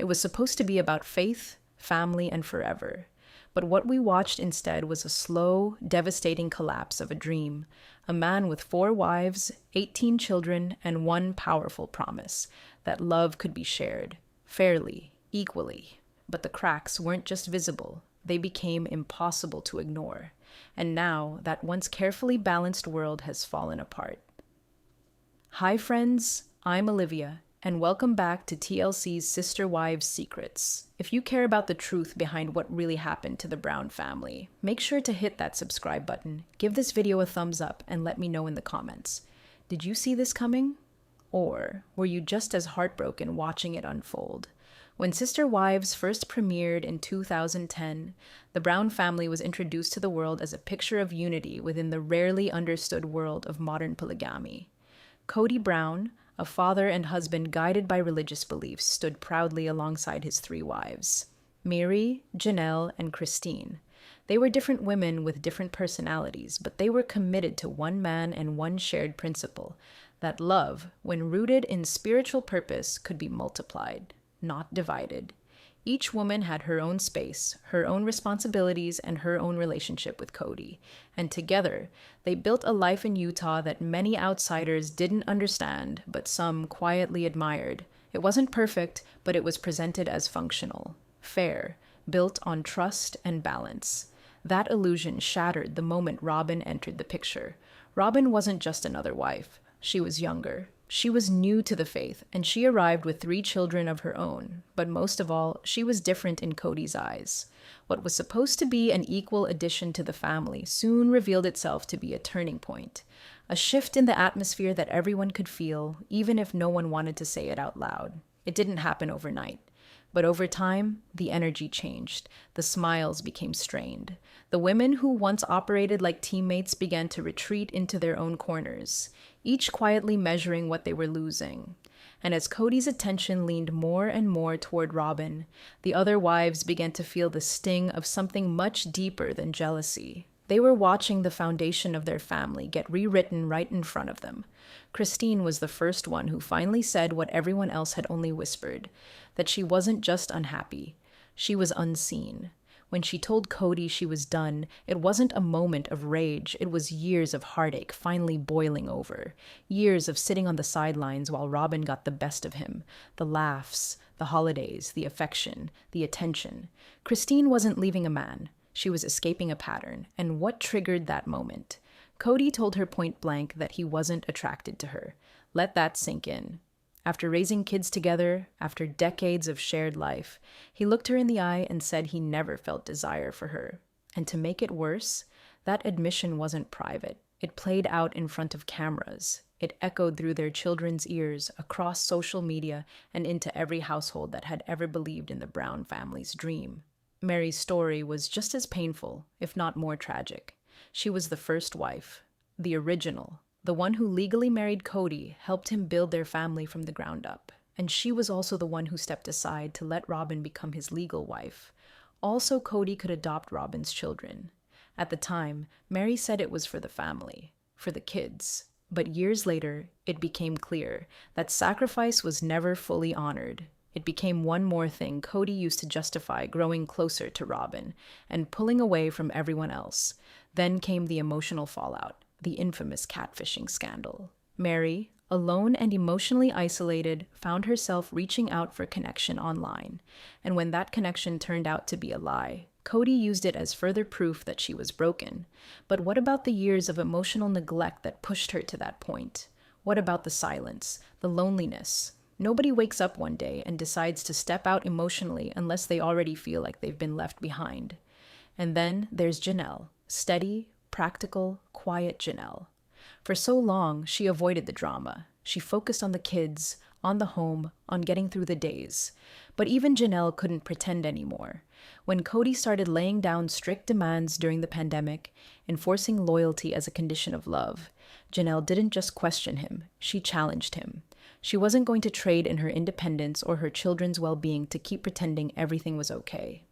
It was supposed to be about faith, family, and forever. But what we watched instead was a slow, devastating collapse of a dream. A man with 4 wives, 18 children, and one powerful promise that love could be shared, fairly, equally. But the cracks weren't just visible, they became impossible to ignore. And now, that once carefully balanced world has fallen apart. Hi friends, I'm Olivia, and welcome back to TLC's Sister Wives Secrets. If you care about the truth behind what really happened to the Brown family, make sure to hit that subscribe button, give this video a thumbs up, and let me know in the comments. Did you see this coming? Or were you just as heartbroken watching it unfold? When Sister Wives first premiered in 2010, the Brown family was introduced to the world as a picture of unity within the rarely understood world of modern polygamy. Cody Brown, a father and husband guided by religious beliefs, stood proudly alongside his 3 wives, Meri, Janelle, and Christine. They were different women with different personalities, but they were committed to one man and one shared principle, that love, when rooted in spiritual purpose, could be multiplied, not divided. Each woman had her own space, her own responsibilities, and her own relationship with Cody. And together, they built a life in Utah that many outsiders didn't understand, but some quietly admired. It wasn't perfect, but it was presented as functional, fair, built on trust and balance. That illusion shattered the moment Robyn entered the picture. Robyn wasn't just another wife. She was younger. She was new to the faith, and she arrived with 3 children of her own. But most of all, she was different in Cody's eyes. What was supposed to be an equal addition to the family soon revealed itself to be a turning point, a shift in the atmosphere that everyone could feel, even if no one wanted to say it out loud. It didn't happen overnight. But over time, the energy changed. The smiles became strained. The women who once operated like teammates began to retreat into their own corners, each quietly measuring what they were losing. And as Cody's attention leaned more and more toward Robyn, the other wives began to feel the sting of something much deeper than jealousy. They were watching the foundation of their family get rewritten right in front of them. Christine was the first one who finally said what everyone else had only whispered, that she wasn't just unhappy, she was unseen. When she told Cody she was done, it wasn't a moment of rage, it was years of heartache finally boiling over. Years of sitting on the sidelines while Robyn got the best of him. The laughs, the holidays, the affection, the attention. Christine wasn't leaving a man. She was escaping a pattern. And what triggered that moment? Cody told her point blank that he wasn't attracted to her. Let that sink in. After raising kids together, after decades of shared life, he looked her in the eye and said he never felt desire for her. And to make it worse, that admission wasn't private. It played out in front of cameras. It echoed through their children's ears, across social media, and into every household that had ever believed in the Brown family's dream. Meri's story was just as painful, if not more tragic. She was the first wife, the original. The one who legally married Cody, helped him build their family from the ground up. And she was also the one who stepped aside to let Robyn become his legal wife. Also, Cody could adopt Robyn's children. At the time, Meri said it was for the family, for the kids. But years later, it became clear that sacrifice was never fully honored. It became one more thing Cody used to justify growing closer to Robyn and pulling away from everyone else. Then came the emotional fallout. The infamous catfishing scandal. Meri, alone and emotionally isolated, found herself reaching out for connection online. And when that connection turned out to be a lie, Cody used it as further proof that she was broken. But what about the years of emotional neglect that pushed her to that point? What about the silence, the loneliness? Nobody wakes up one day and decides to step out emotionally unless they already feel like they've been left behind. And then there's Janelle, steady, practical, quiet Janelle. For so long, she avoided the drama. She focused on the kids, on the home, on getting through the days. But even Janelle couldn't pretend anymore. When Cody started laying down strict demands during the pandemic, enforcing loyalty as a condition of love, Janelle didn't just question him, she challenged him. She wasn't going to trade in her independence or her children's well-being to keep pretending everything was okay.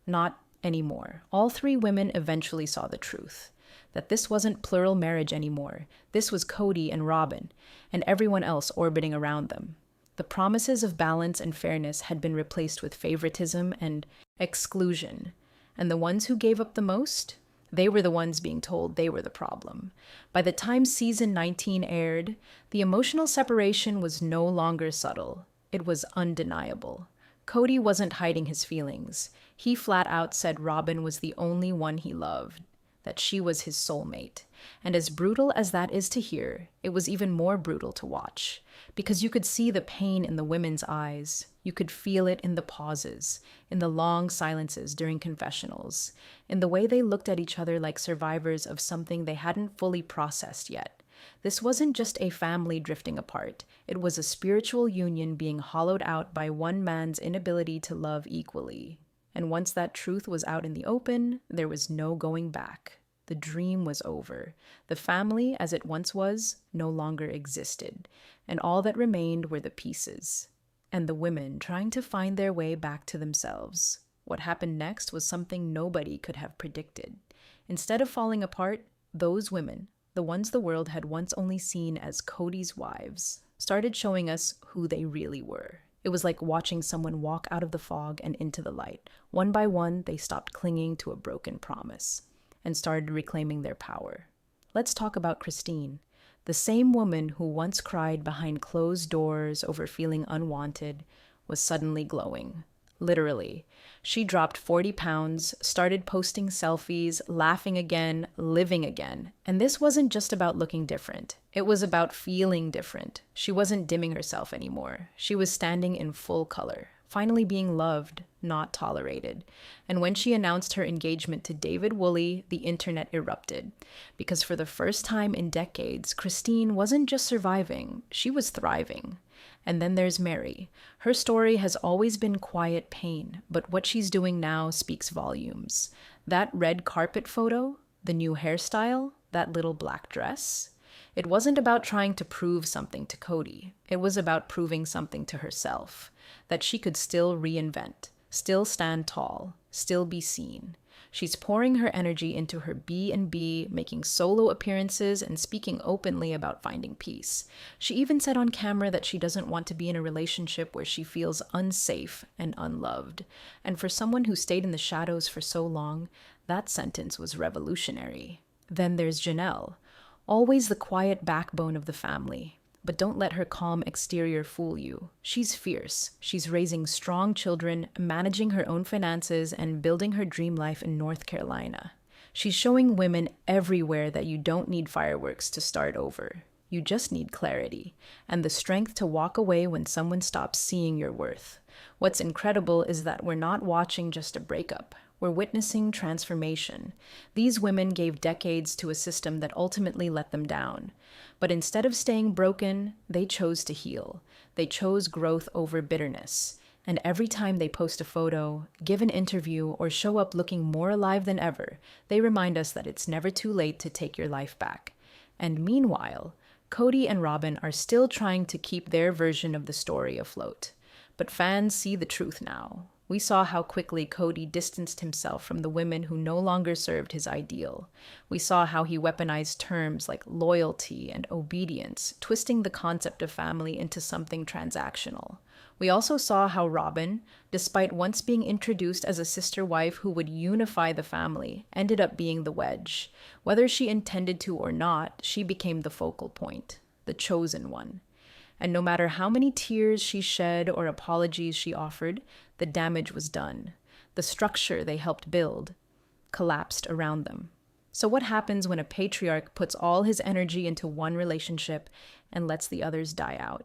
Not anymore. All 3 women eventually saw the truth. That this wasn't plural marriage anymore. This was Cody and Robyn, and everyone else orbiting around them. The promises of balance and fairness had been replaced with favoritism and exclusion. And the ones who gave up the most? They were the ones being told they were the problem. By the time season 19 aired, the emotional separation was no longer subtle. It was undeniable. Cody wasn't hiding his feelings. He flat out said Robyn was the only one he loved, that she was his soulmate. And as brutal as that is to hear, it was even more brutal to watch, because you could see the pain in the women's eyes. You could feel it in the pauses, in the long silences during confessionals, in the way they looked at each other like survivors of something they hadn't fully processed yet. This wasn't just a family drifting apart. It was a spiritual union being hollowed out by one man's inability to love equally. And once that truth was out in the open, there was no going back. The dream was over. The family, as it once was, no longer existed. And all that remained were the pieces. And the women trying to find their way back to themselves. What happened next was something nobody could have predicted. Instead of falling apart, those women, the ones the world had once only seen as Cody's wives, started showing us who they really were. It was like watching someone walk out of the fog and into the light. One by one, they stopped clinging to a broken promise and started reclaiming their power. Let's talk about Christine, the same woman who once cried behind closed doors over feeling unwanted was suddenly glowing. Literally. She dropped 40 pounds, started posting selfies, laughing again, living again. And this wasn't just about looking different. It was about feeling different. She wasn't dimming herself anymore. She was standing in full color, finally being loved, not tolerated. And when she announced her engagement to David Woolley, the internet erupted. Because for the first time in decades, Christine wasn't just surviving, she was thriving. And then there's Meri. Her story has always been quiet pain, but what she's doing now speaks volumes. That red carpet photo, the new hairstyle, that little black dress. It wasn't about trying to prove something to Cody. It was about proving something to herself. That she could still reinvent, still stand tall, still be seen. She's pouring her energy into her B&B, making solo appearances and speaking openly about finding peace. She even said on camera that she doesn't want to be in a relationship where she feels unsafe and unloved. And for someone who stayed in the shadows for so long, that sentence was revolutionary. Then there's Janelle, always the quiet backbone of the family. But don't let her calm exterior fool you. She's fierce. She's raising strong children, managing her own finances, and building her dream life in North Carolina. She's showing women everywhere that you don't need fireworks to start over. You just need clarity and the strength to walk away when someone stops seeing your worth. What's incredible is that we're not watching just a breakup. We're witnessing transformation. These women gave decades to a system that ultimately let them down. But instead of staying broken, they chose to heal. They chose growth over bitterness. And every time they post a photo, give an interview, or show up looking more alive than ever, they remind us that it's never too late to take your life back. And meanwhile, Cody and Robyn are still trying to keep their version of the story afloat. But fans see the truth now. We saw how quickly Cody distanced himself from the women who no longer served his ideal. We saw how he weaponized terms like loyalty and obedience, twisting the concept of family into something transactional. We also saw how Robyn, despite once being introduced as a sister wife who would unify the family, ended up being the wedge. Whether she intended to or not, she became the focal point, the chosen one. And no matter how many tears she shed or apologies she offered, the damage was done. The structure they helped build collapsed around them. So what happens when a patriarch puts all his energy into one relationship and lets the others die out?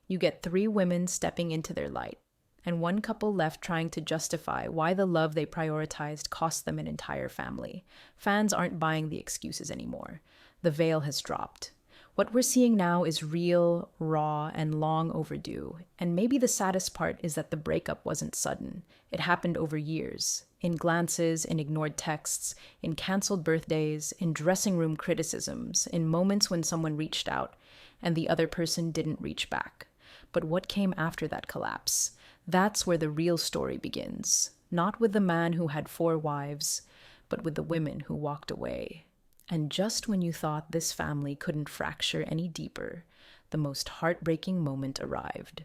You get 3 women stepping into their light, and one couple left trying to justify why the love they prioritized cost them an entire family. Fans aren't buying the excuses anymore. The veil has dropped. What we're seeing now is real, raw, and long overdue. And maybe the saddest part is that the breakup wasn't sudden. It happened over years. In glances, in ignored texts, in canceled birthdays, in dressing room criticisms, in moments when someone reached out and the other person didn't reach back. But what came after that collapse? That's where the real story begins. Not with the man who had 4 wives, but with the women who walked away. And just when you thought this family couldn't fracture any deeper, the most heartbreaking moment arrived.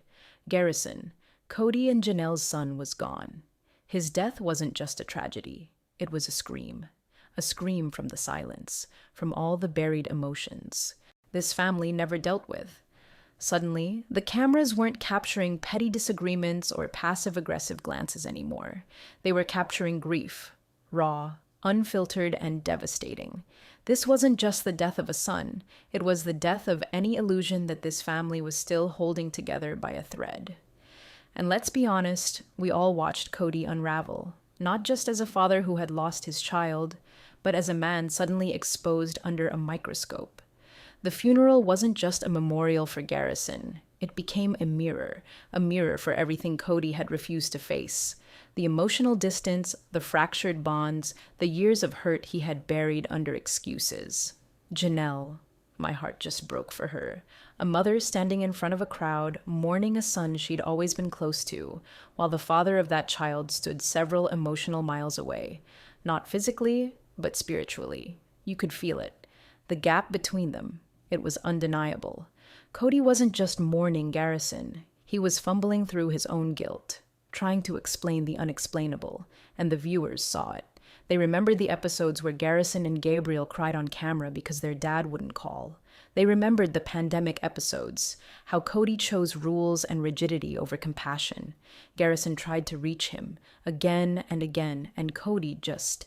Garrison, Cody and Janelle's son, was gone. His death wasn't just a tragedy, it was a scream from the silence, from all the buried emotions this family never dealt with. Suddenly, the cameras weren't capturing petty disagreements or passive-aggressive glances anymore. They were capturing grief, raw, unfiltered, and devastating. This wasn't just the death of a son, it was the death of any illusion that this family was still holding together by a thread. And let's be honest, we all watched Cody unravel, not just as a father who had lost his child, but as a man suddenly exposed under a microscope. The funeral wasn't just a memorial for Garrison. It became a mirror for everything Cody had refused to face. The emotional distance, the fractured bonds, the years of hurt he had buried under excuses. Janelle, my heart just broke for her. A mother standing in front of a crowd, mourning a son she'd always been close to, while the father of that child stood several emotional miles away. Not physically, but spiritually. You could feel it. The gap between them. It was undeniable. Cody wasn't just mourning Garrison. He was fumbling through his own guilt, trying to explain the unexplainable, and the viewers saw it. They remembered the episodes where Garrison and Gabriel cried on camera because their dad wouldn't call. They remembered the pandemic episodes, how Cody chose rules and rigidity over compassion. Garrison tried to reach him again and again, and Cody just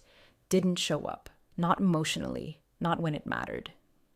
didn't show up. Not emotionally, not when it mattered.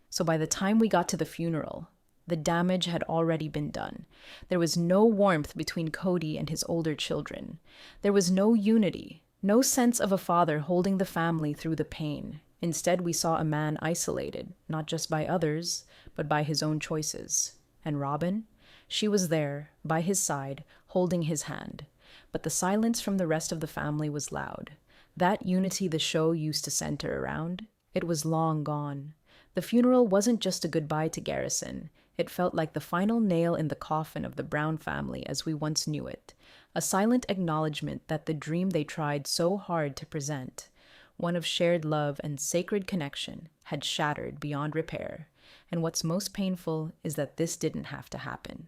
So by the time we got to the funeral, the damage had already been done. There was no warmth between Cody and his older children. There was no unity, no sense of a father holding the family through the pain. Instead, we saw a man isolated, not just by others, but by his own choices. And Robyn? She was there, by his side, holding his hand. But the silence from the rest of the family was loud. That unity the show used to center around, it was long gone. The funeral wasn't just a goodbye to Garrison. It felt like the final nail in the coffin of the Brown family as we once knew it. A silent acknowledgement that the dream they tried so hard to present, one of shared love and sacred connection, had shattered beyond repair. And what's most painful is that this didn't have to happen.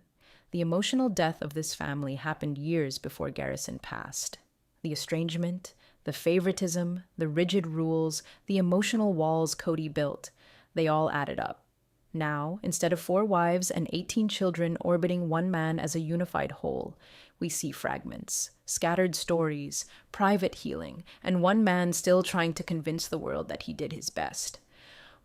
The emotional death of this family happened years before Garrison passed. The estrangement, the favoritism, the rigid rules, the emotional walls Cody built, they all added up. Now, instead of 4 wives and 18 children orbiting one man as a unified whole, we see fragments, scattered stories, private healing, and one man still trying to convince the world that he did his best.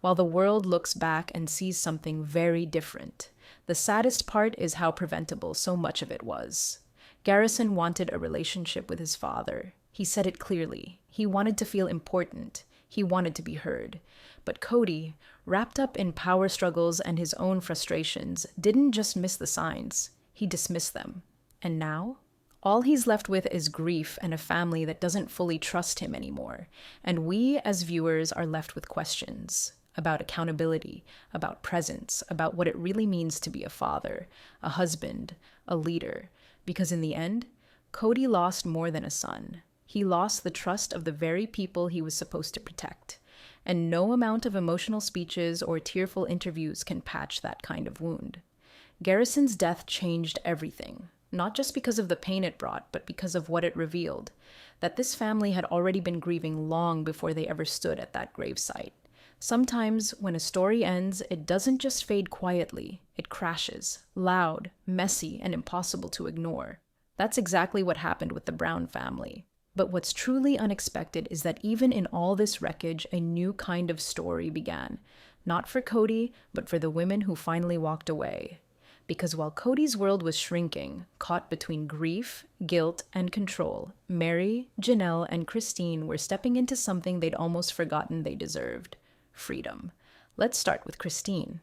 While the world looks back and sees something very different, the saddest part is how preventable so much of it was. Garrison wanted a relationship with his father. He said it clearly. He wanted to feel important. He wanted to be heard. But Cody, wrapped up in power struggles and his own frustrations, didn't just miss the signs. He dismissed them. And now? All he's left with is grief and a family that doesn't fully trust him anymore. And we, as viewers, are left with questions about accountability, about presence, about what it really means to be a father, a husband, a leader. Because in the end, Cody lost more than a son. He lost the trust of the very people he was supposed to protect. And no amount of emotional speeches or tearful interviews can patch that kind of wound. Garrison's death changed everything, not just because of the pain it brought, but because of what it revealed, that this family had already been grieving long before they ever stood at that gravesite. Sometimes, when a story ends, it doesn't just fade quietly, it crashes, loud, messy, and impossible to ignore. That's exactly what happened with the Brown family. But what's truly unexpected is that even in all this wreckage, a new kind of story began. Not for Cody, but for the women who finally walked away. Because while Cody's world was shrinking, caught between grief, guilt, and control, Meri, Janelle, and Christine were stepping into something they'd almost forgotten they deserved: freedom. Let's start with Christine.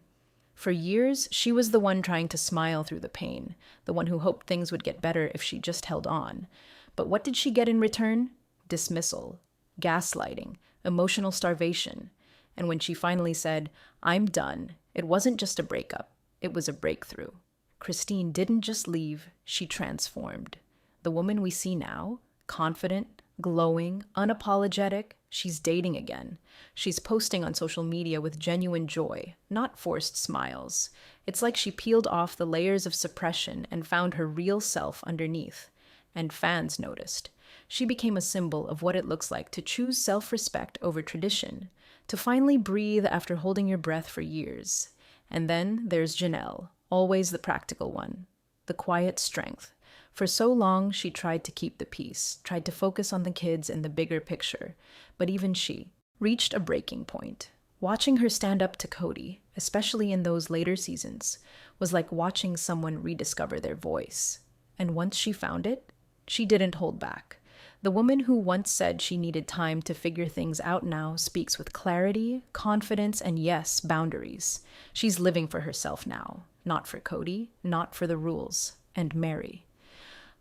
For years, she was the one trying to smile through the pain, the one who hoped things would get better if she just held on. But what did she get in return? Dismissal, gaslighting, emotional starvation. And when she finally said, "I'm done," it wasn't just a breakup, it was a breakthrough. Christine didn't just leave, she transformed. The woman we see now, confident, glowing, unapologetic. She's dating again. She's posting on social media with genuine joy, not forced smiles. It's like she peeled off the layers of suppression and found her real self underneath. And fans noticed. She became a symbol of what it looks like to choose self-respect over tradition, to finally breathe after holding your breath for years. And then there's Janelle, always the practical one, the quiet strength. For so long, she tried to keep the peace, tried to focus on the kids and the bigger picture, but even she reached a breaking point. Watching her stand up to Cody, especially in those later seasons, was like watching someone rediscover their voice. And once she found it, she didn't hold back. The woman who once said she needed time to figure things out now speaks with clarity, confidence, and yes, boundaries. She's living for herself now, not for Cody, not for the rules. And Meri.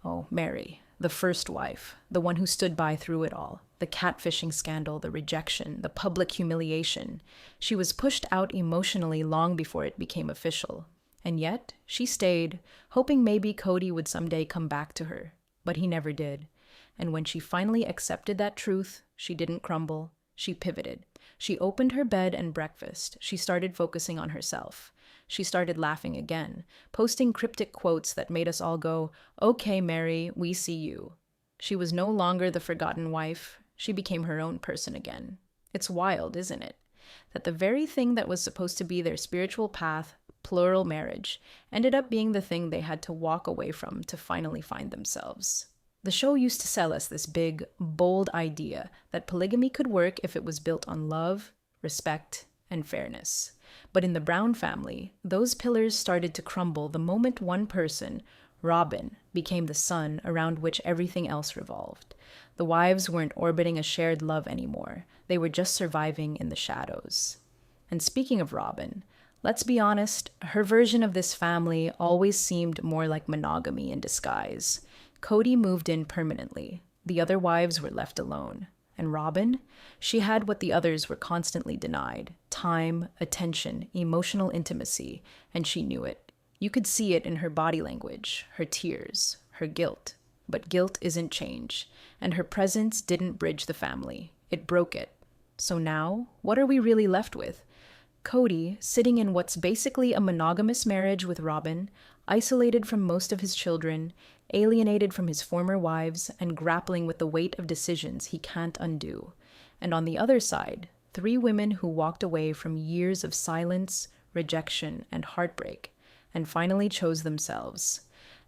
Oh, Meri, the first wife, the one who stood by through it all. The catfishing scandal, the rejection, the public humiliation. She was pushed out emotionally long before it became official. And yet, she stayed, hoping maybe Cody would someday come back to her. But he never did. And when she finally accepted that truth, she didn't crumble. She pivoted. She opened her bed and breakfast. She started focusing on herself. She started laughing again, posting cryptic quotes that made us all go, "Okay, Meri, we see you." She was no longer the forgotten wife. She became her own person again. It's wild, isn't it? That the very thing that was supposed to be their spiritual path, plural marriage, ended up being the thing they had to walk away from to finally find themselves. The show used to sell us this big, bold idea that polygamy could work if it was built on love, respect, and fairness. But in the Brown family, those pillars started to crumble the moment one person, Robyn, became the sun around which everything else revolved. The wives weren't orbiting a shared love anymore. They were just surviving in the shadows. And speaking of Robyn, let's be honest, her version of this family always seemed more like monogamy in disguise. Cody moved in permanently. The other wives were left alone. And Robyn? She had what the others were constantly denied: time, attention, emotional intimacy, and she knew it. You could see it in her body language, her tears, her guilt. But guilt isn't change, and her presence didn't bridge the family. It broke it. So now, what are we really left with? Cody, sitting in what's basically a monogamous marriage with Robyn, isolated from most of his children, alienated from his former wives, and grappling with the weight of decisions he can't undo. And on the other side, 3 women who walked away from years of silence, rejection, and heartbreak, and finally chose themselves.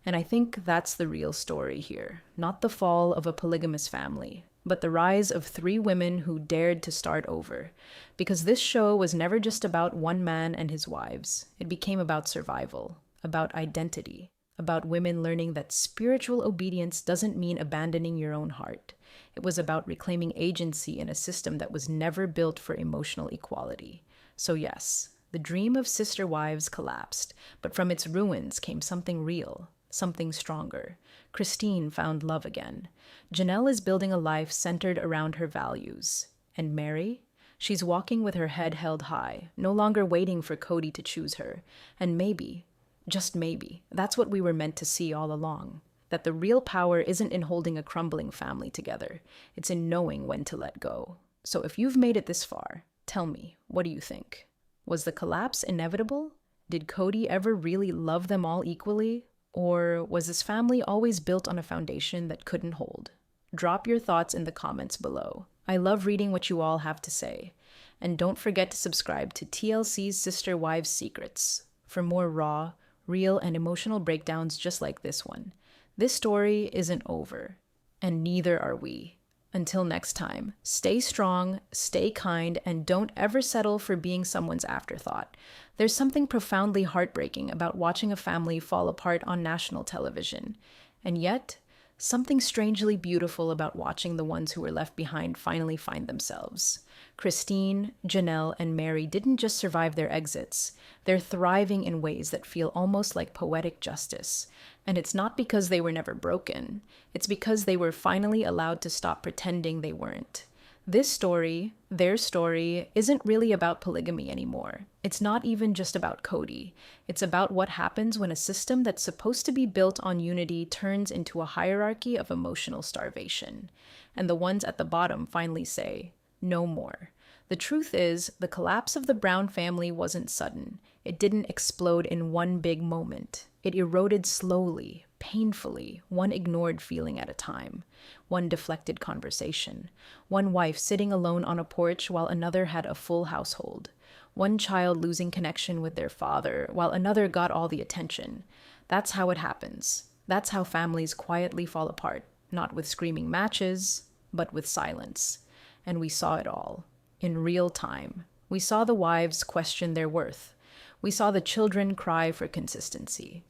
And I think that's the real story here. Not the fall of a polygamous family, but the rise of 3 women who dared to start over. Because this show was never just about one man and his wives. It became about survival, about identity, about women learning that spiritual obedience doesn't mean abandoning your own heart. It was about reclaiming agency in a system that was never built for emotional equality. So yes, the dream of sister wives collapsed, but from its ruins came something real, something stronger. Christine found love again. Janelle is building a life centered around her values. And Meri? She's walking with her head held high, no longer waiting for Cody to choose her. And maybe, just maybe, that's what we were meant to see all along. That the real power isn't in holding a crumbling family together. It's in knowing when to let go. So if you've made it this far, tell me, what do you think? Was the collapse inevitable? Did Cody ever really love them all equally? Or was his family always built on a foundation that couldn't hold? Drop your thoughts in the comments below. I love reading what you all have to say. And don't forget to subscribe to TLC's Sister Wives Secrets for more raw, real, and emotional breakdowns just like this one. This story isn't over, and neither are we. Until next time, stay strong, stay kind, and don't ever settle for being someone's afterthought. There's something profoundly heartbreaking about watching a family fall apart on national television. And yet, something strangely beautiful about watching the ones who were left behind finally find themselves. Christine, Janelle, and Meri didn't just survive their exits. They're thriving in ways that feel almost like poetic justice. And it's not because they were never broken. It's because they were finally allowed to stop pretending they weren't. This story, their story, isn't really about polygamy anymore. It's not even just about Cody. It's about what happens when a system that's supposed to be built on unity turns into a hierarchy of emotional starvation. And the ones at the bottom finally say, no more. The truth is, the collapse of the Brown family wasn't sudden. It didn't explode in one big moment. It eroded slowly, painfully, one ignored feeling at a time, one deflected conversation, one wife sitting alone on a porch while another had a full household, one child losing connection with their father while another got all the attention. That's how it happens. That's how families quietly fall apart, not with screaming matches, but with silence. And we saw it all, in real time. We saw the wives question their worth. We saw the children cry for consistency.